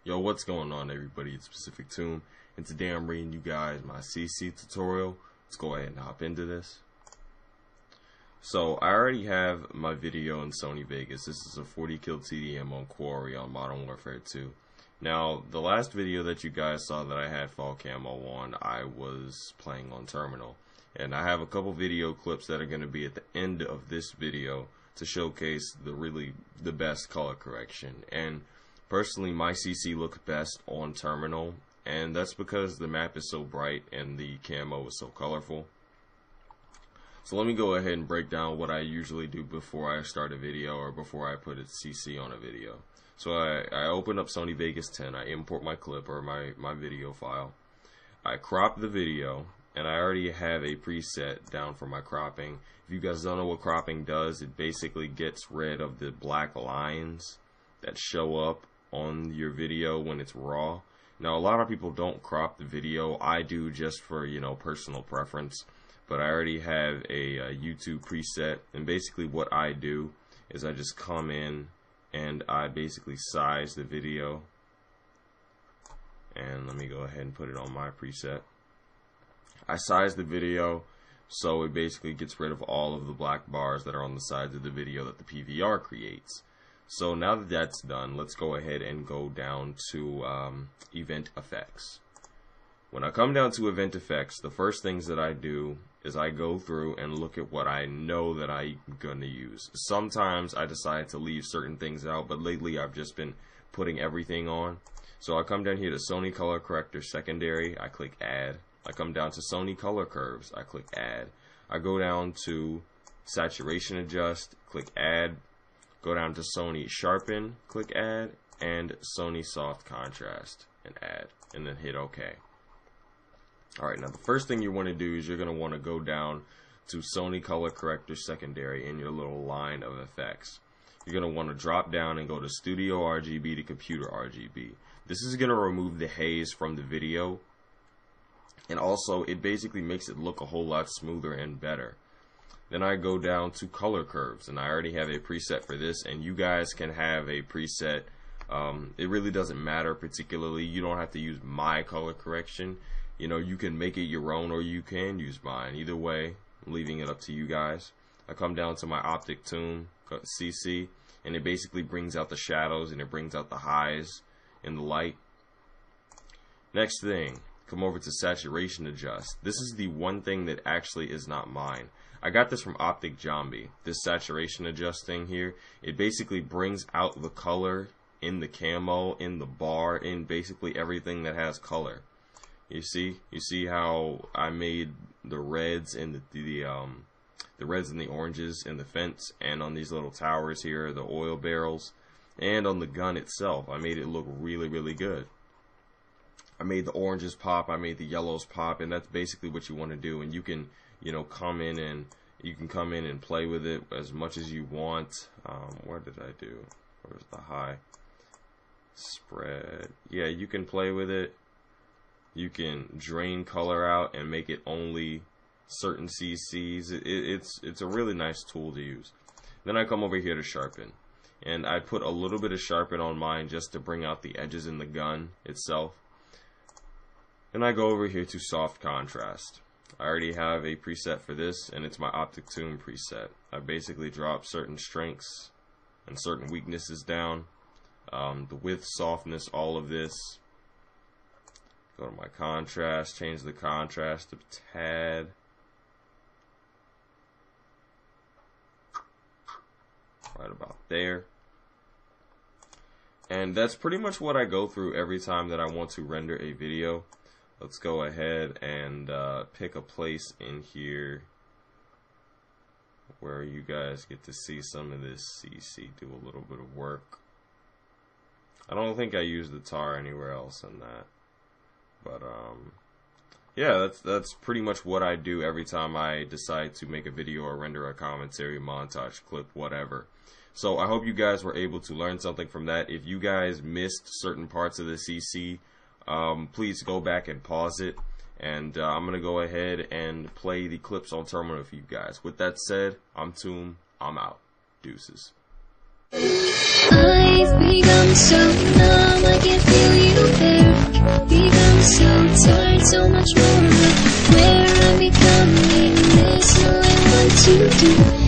Yo, what's going on, everybody? It's Pacific Tomb, and today I'm reading you guys my CC tutorial. Let's go ahead and hop into this. So I already have my video in Sony Vegas. This is a 40 kill TDM on Quarry on Modern Warfare 2. Now, the last video that you guys saw that I had fall camo on, I was playing on Terminal. And I have a couple video clips that are going to be at the end of this video to showcase the best color correction. And personally, my CC looks best on Terminal, and that's because the map is so bright and the camo is so colorful. So let me go ahead and break down what I usually do before I start a video or before I put a CC on a video. So I open up Sony Vegas 10, I import my clip or my video file, I crop the video, and I already have a preset down for my cropping. If you guys don't know what cropping does, it basically gets rid of the black lines that show up on your video when it's raw. Now, a lot of people don't crop the video. I do just for, personal preference. But I already have a YouTube preset, and basically what I do is I just come in and I basically size the video. And let me go ahead and put it on my preset. I size the video so it basically gets rid of all of the black bars that are on the sides of the video that the PVR creates. So now that that's done, let's go ahead and go down to event effects. When I come down to event effects, the first things that I do is I go through and look at what I know that I'm going to use. Sometimes I decide to leave certain things out, but lately I've just been putting everything on. So I come down here to Sony Color Corrector Secondary, I click Add. I come down to Sony Color Curves, I click Add. I go down to Saturation Adjust, click Add. Go down to Sony Sharpen, click Add, and Sony Soft Contrast, and Add, and then hit OK. Alright, now the first thing you want to do is you're going to want to go down to Sony Color Corrector Secondary in your little line of effects. You're going to want to drop down and go to Studio RGB to Computer RGB. This is going to remove the haze from the video, and also it basically makes it look a whole lot smoother and better. Then I go down to color curves, and I already have a preset for this, and you guys can have a preset. It really doesn't matter particularly. You don't have to use my color correction. You can make it your own, or you can use mine. Either way, I'm leaving it up to you guys. I come down to my optic tune CC, and it basically brings out the shadows and it brings out the highs in the light. Next thing, come over to saturation adjust. This is the one thing that actually is not mine. I got this from Optic Zombie. This saturation adjust thing here, it basically brings out the color in the camo, in the bar, in basically everything that has color. You see how I made the reds and the reds and the oranges in the fence, and on these little towers here, the oil barrels, and on the gun itself. I made it look really, really good. I made the oranges pop, I made the yellows pop, and that's basically what you want to do. And you can, come in and play with it as much as you want. What did I do? Where's the high? Spread. Yeah, you can play with it. You can drain color out and make it only certain CCs. It's a really nice tool to use. Then I come over here to sharpen, and I put a little bit of sharpen on mine just to bring out the edges in the gun itself. Then I go over here to soft contrast. I already have a preset for this, and it's my optic tune preset. I basically drop certain strengths and certain weaknesses down. The width, softness, all of this. Go to my contrast, change the contrast a tad. Right about there. And that's pretty much what I go through every time that I want to render a video. Let's go ahead and pick a place in here where you guys get to see some of this CC do a little bit of work. I don't think I use the tar anywhere else in that. But yeah, that's pretty much what I do every time I decide to make a video or render a commentary, montage, clip, whatever. So I hope you guys were able to learn something from that. If you guys missed certain parts of the CC, please go back and pause it, and I'm going to go ahead and play the clips on Terminal for you guys. With that said, I'm Tomb, I'm out. Deuces. I've become so numb, I can feel you. Bye.